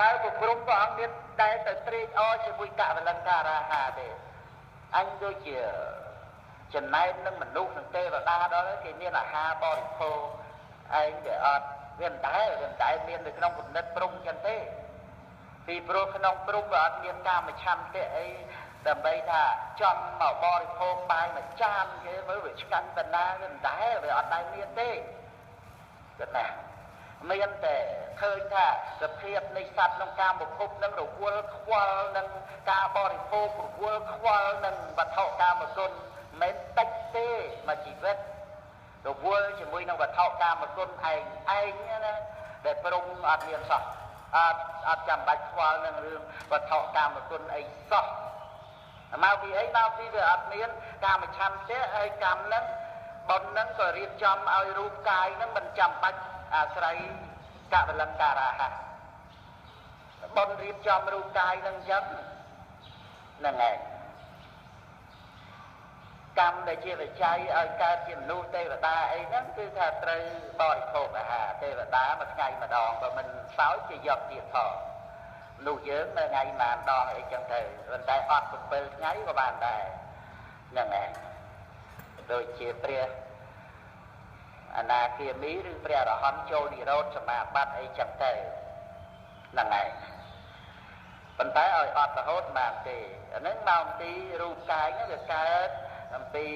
តែពុព្រំព្រះអង្គមានដែលទៅត្រេកអរជាមួយកវលង្ការាហាទេអញដូចជាចំណែកនឹងមនុស្សនឹងទេវតាដល់គេមានអាហារបរិភោគឯងវាអត់វាមិនដែលមាននៅក្នុងគំនិតព្រំចឹងទេពីព្រោះក្នុងព្រំវាអត់មានកាមឆន្ទៈអីដើម្បីថាចង់មកបរិភោគបាយមួយចានគេមើលវាឆ្កាញ់បណ្ណាវាមិនដែលវាអត់ដែលមានទេគិតណាមានតែឃើញថាសភាពនៃសត្វក្នុងកាមភពនឹងរវល់ខ្វល់នឹងការបរិភោគរវល់ខ្វល់នឹងវត្ថុកាមគុណមិនតិចទេមកជីវិតរវល់ជាមួយនឹងវត្ថុកាមគុណឯងណាដែលព្រមអត់មានសោះអត់ចាំបាច់ខ្វល់នឹងរឿងវត្ថុកាមគុណអីសោះមកពីអីមកពីវាអត់មានកាមឆន្ទៈហើយកម្មនឹងបុណ្យនឹងក៏រៀបចំឲ្យរូបកាយនឹងមិនចាំបាច់អាស្រ័យកវលង្ការាហៈបុណ្យរៀបចំរូបកាយនឹងអញ្ចឹងហ្នឹងឯងកម្មដែលជាបច្ច័យឲ្យកើតជាមនុស្សទេវតាអីហ្នឹងគឺថាត្រូវបរិភោគអាហារទេវតាមួយថ្ងៃម្ដងបើមិនសោយជាយកទៀតផងមនុស្សយើងមួយថ្ងៃប៉ុន្មានដងអីចឹងទៅប៉ុន្តែអត់7ថ្ងៃក៏បានដែរហ្នឹងឯងដូចជាព្រះអនាគាមីឬព្រះអរហន្តចូលនិរោធសមាបត្តិអីចឹងទៅហ្នឹងឯងប៉ុន្តែឲ្យអត់រហូតបានទេអាហ្នឹងមកអំពីរូបកាយហ្នឹងវាកើតអំពី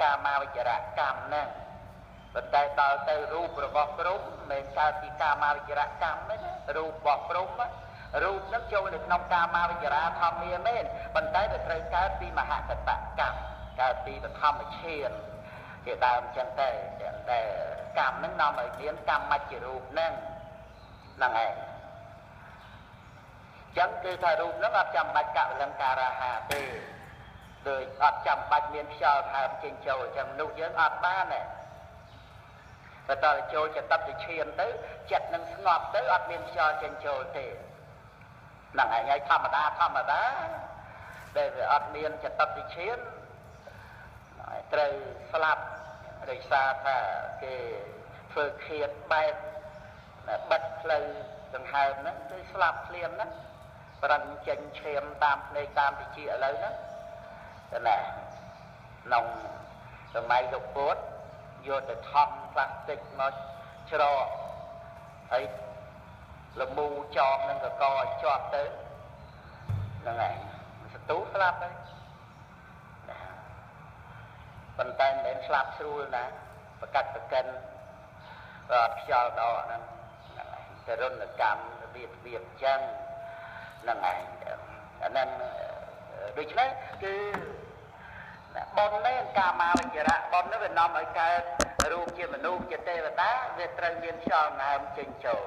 កាមាវចរកម្មហ្នឹងប៉ុន្តែដល់ទៅរូបរបស់ព្រំមិនកើតពីកាមាវចរកម្មទេណារូបរបស់ព្រំរូបហ្នឹងចូលនៅក្នុងកាមាវចរាធម្មាមែនប៉ុន្តែវាត្រូវកើតពីមហកតកម្មកើតពីបឋមឈានជាដើមចឹងទៅតែកម្មហ្នឹងនាំឲ្យមានកម្មជារូបហ្នឹងហ្នឹងឯងចឹងគឺថារូបហ្នឹងអត់ចាំបាច់កវលង្ការាហាទេដោយអត់ចាំបាច់មានខ្យល់ហើមចេញចូលចឹងមនុស្សយើងអត់បានទេបើតើចូលចតតិឈានទៅចិត្តនឹងស្ងប់ទៅអត់មានខ្យល់ចេញចូលទេហ្នឹងឯងហើយធម្មតាដែលវាអត់មានចតតិឈានត្រូវស្លាប់ដោយសារថាគេធ្វើឃាតបែបបិទផ្លូវដង្ហើមហ្នឹងគឺស្លាប់ភ្លាមហ្នឹងប្រឹងចេញឈាមតាមភ្នែកតាមតិចឥឡូវហ្នឹងតែណាក្នុងសម័យលោកពុទ្ធយកទៅថំផ្លាស្ទិកមកច្រកហើយលមូចងនឹងកកឲ្យជាប់ទៅហ្នឹងឯងសន្ទុះស្លាប់ហើយប៉ុន្តែមិនមែនស្លាប់ស្រួលណាប្រកាច់ប្រកិនអត់ខ្យល់ដកហ្នឹងទៅរុណកម្មរបៀបអញ្ចឹងហ្នឹងឯងអាហ្នឹងដូច្នេះគឺបុណ្យនេះកាមាវចរៈបុណ្យនេះវានាំឲ្យកើតរូបជាមនុស្សជាទេវតាវាត្រូវមានខ្យល់ងើមចេញចូល